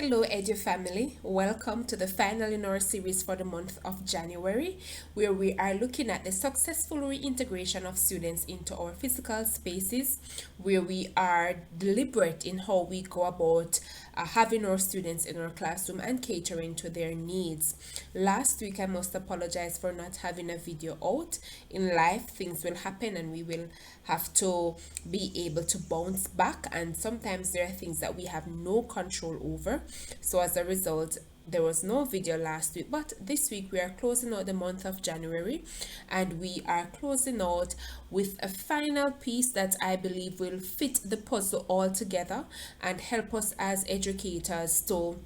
Hello, Edu family. Welcome to the final in our series for the month of January, where we are looking at the successful reintegration of students into our physical spaces, where we are deliberate in how we go about having our students in our classroom and catering to their needs. Last week, I must apologize for not having a video out. In life, things will happen and we will have to be able to bounce back, and sometimes there are things that we have no control over. So as a result, there was no video last week, but this week we are closing out the month of January, and we are closing out with a final piece that I believe will fit the puzzle all together and help us as educators to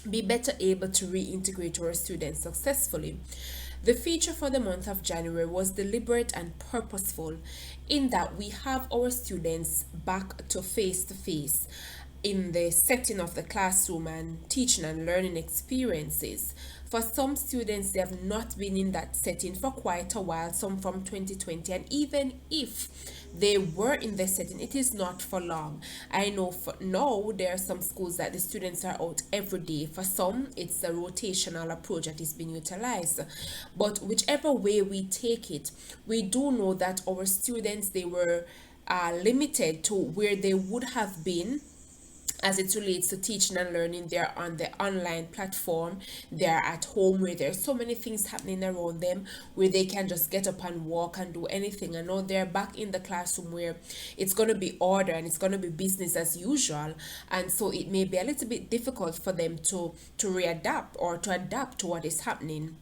be better able to reintegrate our students successfully. The feature for the month of January was deliberate and purposeful in that we have our students back to face in the setting of the classroom and teaching and learning experiences. For some students, they have not been in that setting for quite a while, some from 2020, and even if they were in the setting, it is not for long. I know for now there are some schools that the students are out every day. For some, it's a rotational approach that is being utilized. But whichever way we take it, we do know that our students, they were limited to where they would have been as it relates to teaching and learning. They're on the online platform, they're at home where there's so many things happening around them where they can just get up and walk and do anything, and now they're back in the classroom where it's going to be order and it's going to be business as usual, and so it may be a little bit difficult for them to readapt or to adapt to what is happening.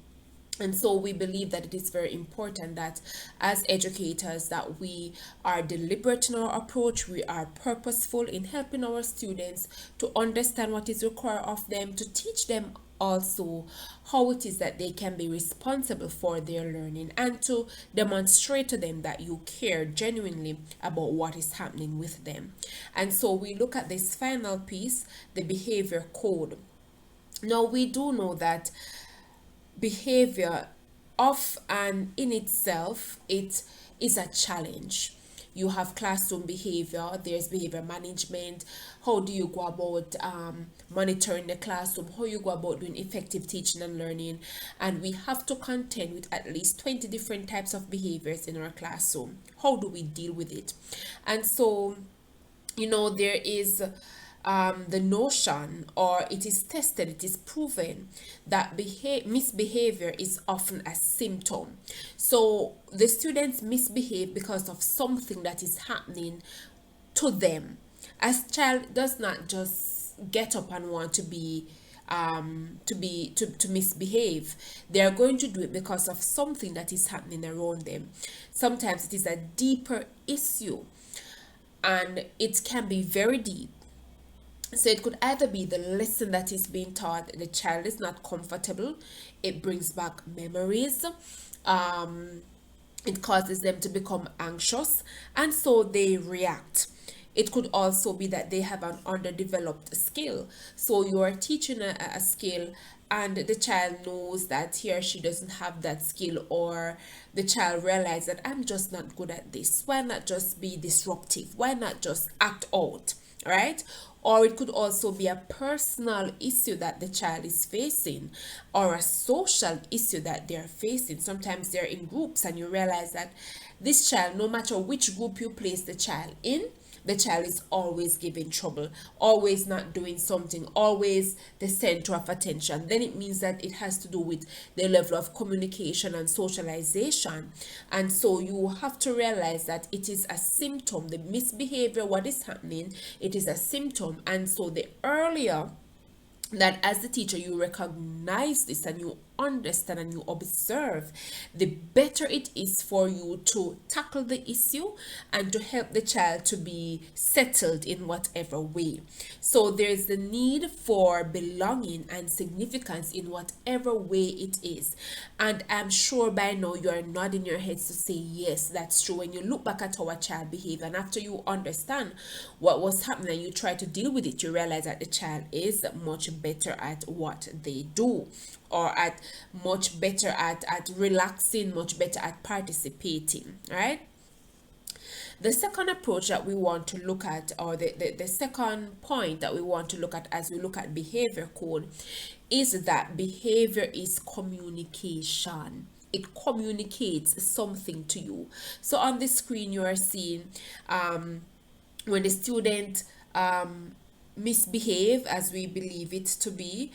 And so we believe that it is very important that as educators that we are deliberate in our approach, we are purposeful in helping our students to understand what is required of them, to teach them also how it is that they can be responsible for their learning, and to demonstrate to them that you care genuinely about what is happening with them. And so we look at this final piece, the behavior code. Now we do know that behavior of and in itself, it is a challenge. You have classroom behavior, there's behavior management. How do you go about monitoring the classroom, how you go about doing effective teaching and learning, and we have to contend with at least 20 different types of behaviors in our classroom. How do we deal with it? And so there is the notion, or it is tested, it is proven that misbehavior is often a symptom. So the students misbehave because of something that is happening to them. As child does not just get up and want to be to misbehave. They are going to do it because of something that is happening around them. Sometimes it is a deeper issue, and it can be very deep. So it could either be the lesson that is being taught, the child is not comfortable, it brings back memories, it causes them to become anxious, and so they react. It could also be that they have an underdeveloped skill. So you are teaching a skill, and the child knows that he or she doesn't have that skill, or the child realizes that I'm just not good at this. Why not just be disruptive? Why not just act out? Right? Or it could also be a personal issue that the child is facing, or a social issue that they're facing. Sometimes they're in groups and you realize that this child, no matter which group you place the child in, the child is always giving trouble, always not doing something, always the center of attention. Then it means that it has to do with the level of communication and socialization. And so you have to realize that it is a symptom. The misbehavior, what is happening, it is a symptom. And so the earlier that as the teacher you recognize this and you understand and you observe, the better it is for you to tackle the issue and to help the child to be settled in whatever way. So there's the need for belonging and significance in whatever way it is. And I'm sure by now you are nodding your heads to say yes, that's true. When you look back at our child behavior and after you understand what was happening and you try to deal with it, you realize that the child is much better at what they do, or at much better at relaxing, much better at participating, right? The second approach that we want to look at, or the second point that we want to look at as we look at behavior code, is that behavior is communication. It communicates something to you. So on the screen, you are seeing when the student misbehave as we believe it to be,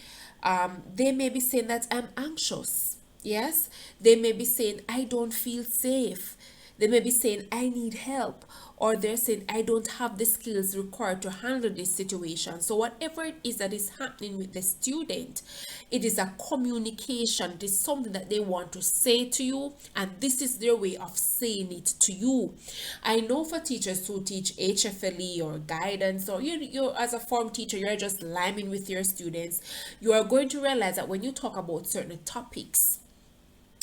they may be saying that I'm anxious. Yes, they may be saying I don't feel safe. They may be saying I need help, or they're saying I don't have the skills required to handle this situation. So whatever it is that is happening with the student, it is a communication. It is something that they want to say to you, and this is their way of saying it to you. I know for teachers who teach HFLE or guidance, or you as a form teacher, you're just liming with your students, you are going to realize that when you talk about certain topics,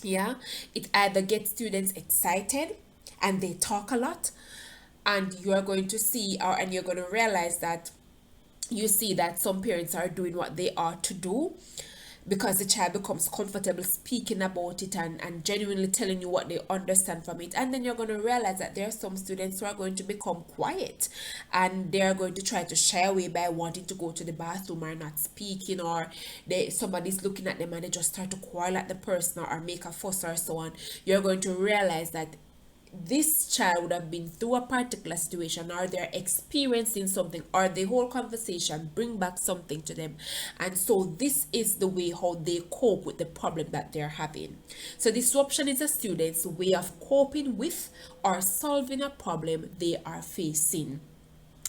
yeah, it either gets students excited and they talk a lot, and you are going to see, or and you're going to realize that you see that some parents are doing what they ought to do because the child becomes comfortable speaking about it and genuinely telling you what they understand from it. And then you're going to realize that there are some students who are going to become quiet, and they are going to try to shy away by wanting to go to the bathroom or not speaking, or somebody's looking at them and they just start to quarrel at the person, or make a fuss or so on. You're going to realize that this child would have been through a particular situation, or they're experiencing something, or the whole conversation bring back something to them, and so this is the way how they cope with the problem that they're having. So disruption is a student's way of coping with or solving a problem they are facing.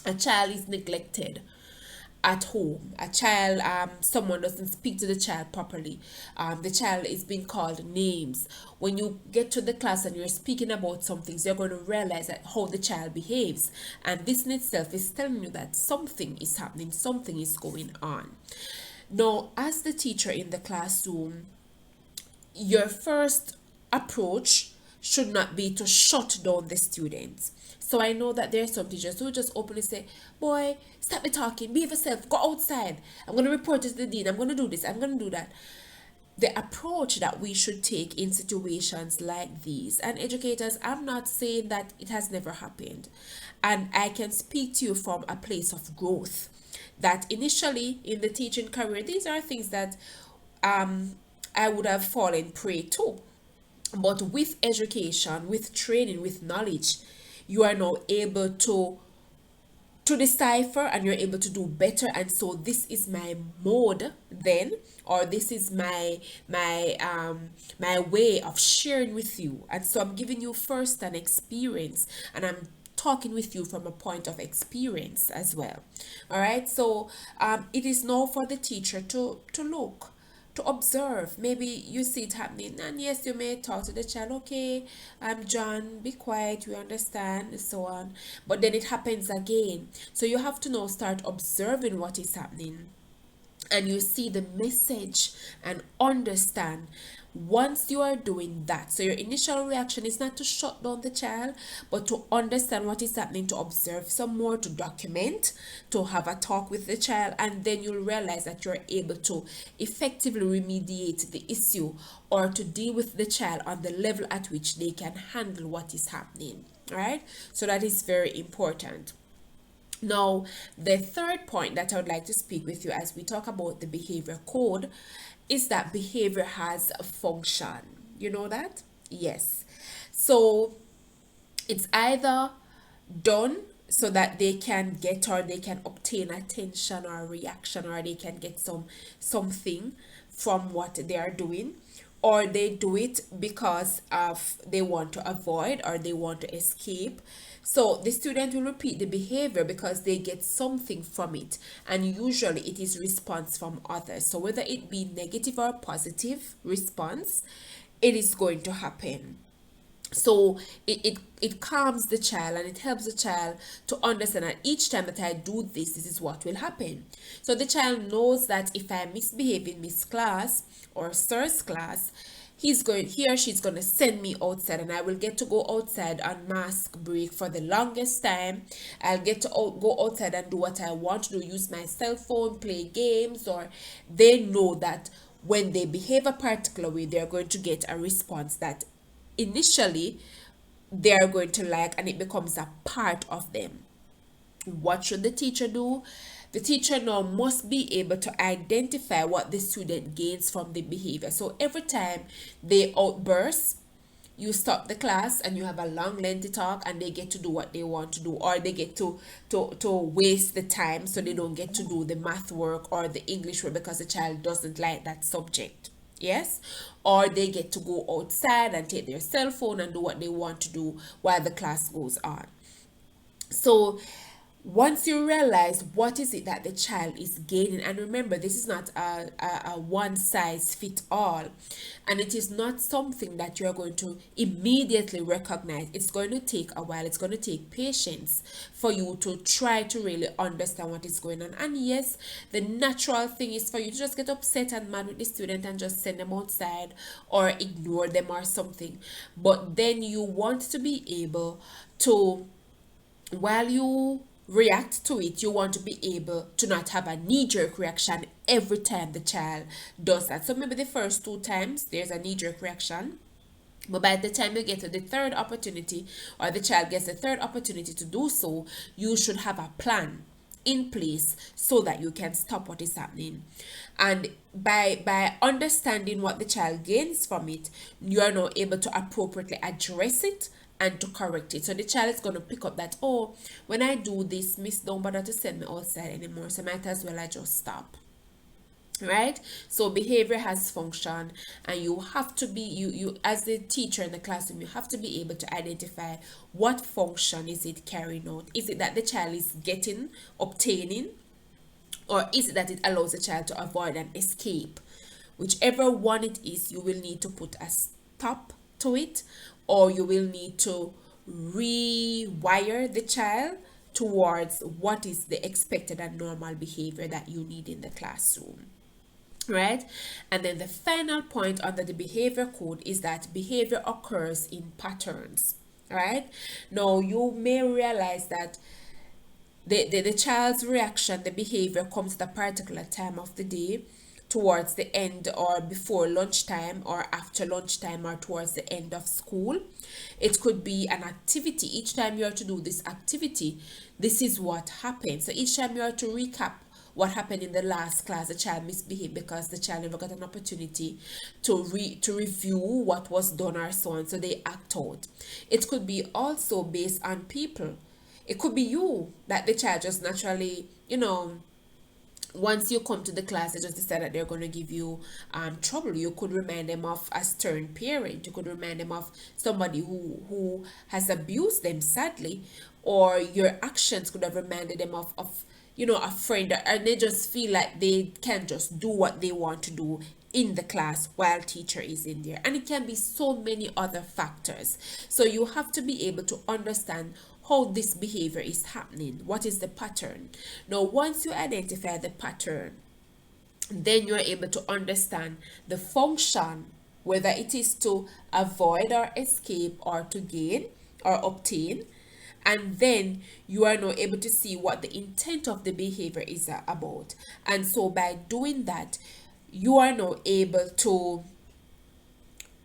A child is neglected at home. A child, someone doesn't speak to the child properly. The child is being called names. When you get to the class and you're speaking about some things, you're going to realize that how the child behaves, and this in itself is telling you that something is happening, something is going on. Now, as the teacher in the classroom, your first approach should not be to shut down the students. So I know that there are some teachers who just openly say, boy, stop me talking, behave yourself, go outside, I'm going to report it to the dean, I'm going to do this, I'm going to do that. The approach that we should take in situations like these, and educators, I'm not saying that it has never happened, and I can speak to you from a place of growth, that initially in the teaching career, these are things that I would have fallen prey to. But with education, with training, with knowledge, you are now able to decipher, and you're able to do better. And so this is my mode then, or this is my way of sharing with you. And so I'm giving you first an experience, and I'm talking with you from a point of experience as well. All right, so it is now for the teacher to look, to observe. Maybe you see it happening, and yes, you may talk to the child, okay, John, be quiet, we understand, and so on. But then it happens again. So you have to now start observing what is happening, and you see the message and understand. Once you are doing that, so your initial reaction is not to shut down the child, but to understand what is happening, to observe some more, to document, to have a talk with the child, and then you'll realize that you're able to effectively remediate the issue, or to deal with the child on the level at which they can handle what is happening. All right, so that is very important. Now, the third point that I would like to speak with you as we talk about the behavior code is that behavior has a function. You know that? Yes. So it's either done so that they can get, or they can obtain attention or reaction, or they can get something from what they are doing, or they do it because of they want to avoid, or they want to escape. So the student will repeat the behavior because they get something from it, and usually it is response from others. So whether it be negative or positive response, it is going to happen. So it calms the child, and it helps the child to understand that each time that I do this, this is what will happen. So the child knows that if I misbehave in Miss class or Sir's class, he or she's going to send me outside, and I will get to go outside on mask break for the longest time. I'll get to go outside and do what I want to do, use my cell phone, play games, or they know that when they behave a particular way, they're going to get a response that initially they are going to like, and it becomes a part of them. What should the teacher do? The teacher now must be able to identify what the student gains from the behavior. So every time they outburst, you stop the class and you have a long lengthy talk, and they get to do what they want to do, or they get to waste the time, so they don't get to do the math work or the English work because the child doesn't like that subject. Yes, or they get to go outside and take their cell phone and do what they want to do while the class goes on. So once you realize what is it that the child is gaining, and remember, this is not a one size fit all, and it is not something that you're going to immediately recognize. It's going to take a while. It's going to take patience for you to try to really understand what is going on. And yes, the natural thing is for you to just get upset and mad with the student and just send them outside or ignore them or something. But then you want to be able to, while you react to it, you want to be able to not have a knee-jerk reaction every time the child does that. So maybe the first two times there's a knee-jerk reaction, but by the time you get to the third opportunity, or the child gets the third opportunity to do so, you should have a plan in place so that you can stop what is happening. And by understanding what the child gains from it, you are now able to appropriately address it and to correct it. So the child is going to pick up that, oh, when I do this, miss don't bother to send me outside anymore, so might as well I just stop. Right? So behavior has function, and you have to be, you as the teacher in the classroom, you have to be able to identify what function is it carrying out. Is it that the child is obtaining, or is it that it allows the child to avoid and escape? Whichever one it is, you will need to put a stop to it, or you will need to rewire the child towards what is the expected and normal behavior that you need in the classroom. Right? And then the final point under the behavior code is that behavior occurs in patterns. Right? Now you may realize that the child's reaction, the behavior, comes at a particular time of the day, towards the end or before lunchtime or after lunchtime or towards the end of school. It could be an activity. Each time you are to do this activity, this is what happens. So each time you are to recap what happened in the last class, the child misbehaved because the child never got an opportunity to review what was done or so on, so they act out. It could be also based on people. It could be you, that the child just naturally, once you come to the class, they just decide that they're going to give you trouble. You could remind them of a stern parent. You could remind them of somebody who has abused them, sadly, or your actions could have reminded them of a friend, and they just feel like they can just do what they want to do in the class while teacher is in there. And it can be so many other factors. So you have to be able to understand how this behavior is happening. What is the pattern? Now, once you identify the pattern, then you're able to understand the function, whether it is to avoid or escape or to gain or obtain. And then you are now able to see what the intent of the behavior is about. And so by doing that, you are now able to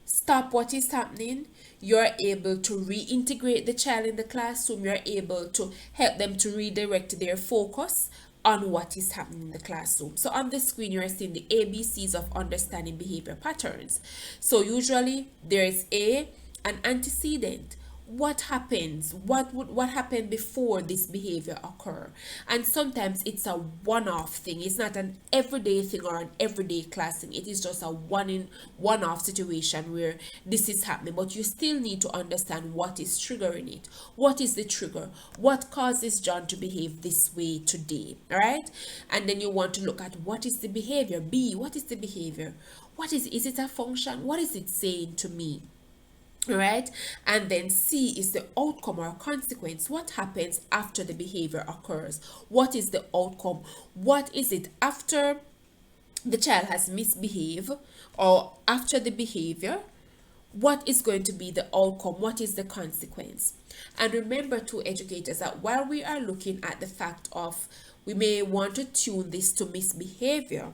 stop what is happening. You're able to reintegrate the child in the classroom. You're able to help them to redirect their focus on what is happening in the classroom. So on the screen, you're seeing the ABCs of understanding behavior patterns. So usually there is an antecedent. What happens? What happened before this behavior occur? And sometimes it's a one-off thing. It's not an everyday thing or an everyday class thing. It is just a one-off situation where this is happening. But you still need to understand what is triggering it. What is the trigger? What causes John to behave this way today? All right? And then you want to look at what is the behavior. B, what is the behavior? Is it a function? What is it saying to me? Right? And then C is the outcome or consequence. What happens after the behavior occurs? What is the outcome? What is it after the child has misbehaved, or after the behavior? What is going to be the outcome? What is the consequence? And remember, to educators, that while we are looking at the fact of we may want to tune this to misbehavior,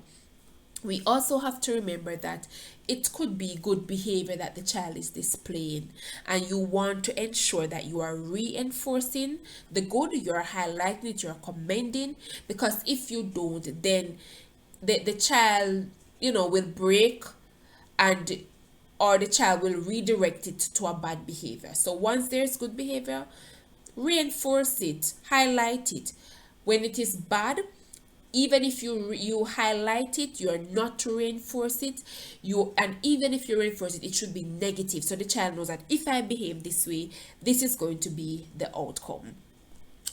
We also have to remember that it could be good behavior that the child is displaying, and you want to ensure that you are reinforcing the good, you're highlighting it, you're commending, because if you don't, then the child, will break, and or the child will redirect it to a bad behavior. So once there's good behavior, reinforce it, highlight it. When it is bad, even if you highlight it, you're not to reinforce it. And even if you reinforce it, it should be negative, so the child knows that if I behave this way, this is going to be the outcome.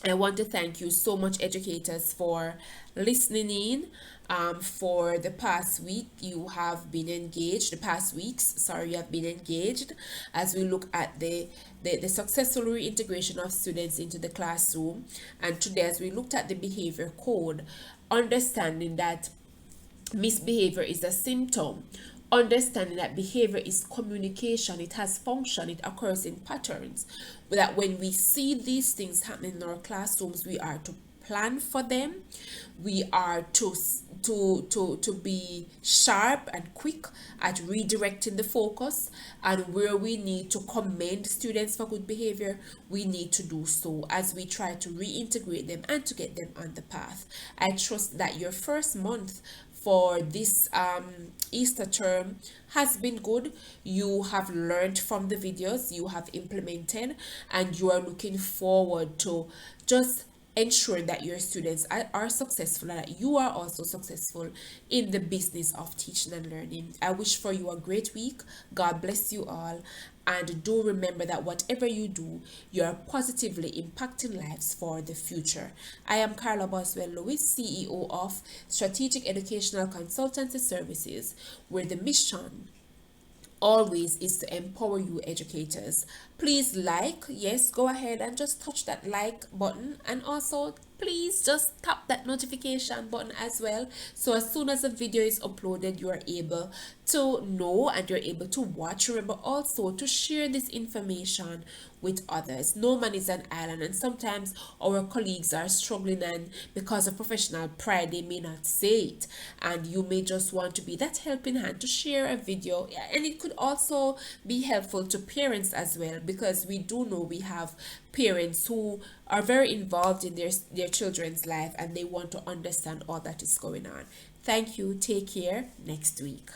I want to thank you so much, educators, for listening in. For the past week, you have been engaged. The past weeks, sorry, you have been engaged as we look at the successful reintegration of students into the classroom. And today, as we looked at the behavior code, understanding that misbehavior is a symptom, understanding that behavior is communication, it has function, it occurs in patterns, but that when we see these things happening in our classrooms, we are to plan for them, we are to be sharp and quick at redirecting the focus, and where we need to commend students for good behavior, we need to do so as we try to reintegrate them and to get them on the path. I trust that your first month for this Easter term has been good. You have learned from the videos, you have implemented, and you are looking forward to just ensure that your students are successful and that you are also successful in the business of teaching and learning. I wish for you a great week. God bless you all. And do remember that whatever you do, you are positively impacting lives for the future. I am Karla Boswell-Lewis, CEO of Strategic Educational Consultancy Services, where the mission always is to empower you, educators. Please yes, go ahead and just touch that like button, and also please just tap that notification button as well, so as soon as a video is uploaded, you are able to know and you're able to watch. Remember also to share this information with others. No man is an island, and sometimes our colleagues are struggling, and because of professional pride they may not say it, and you may just want to be that helping hand to share a video. And it could also be helpful to parents as well, because we do know we have parents who are very involved in their children's life, and they want to understand all that is going on. Thank you. Take care. Next week.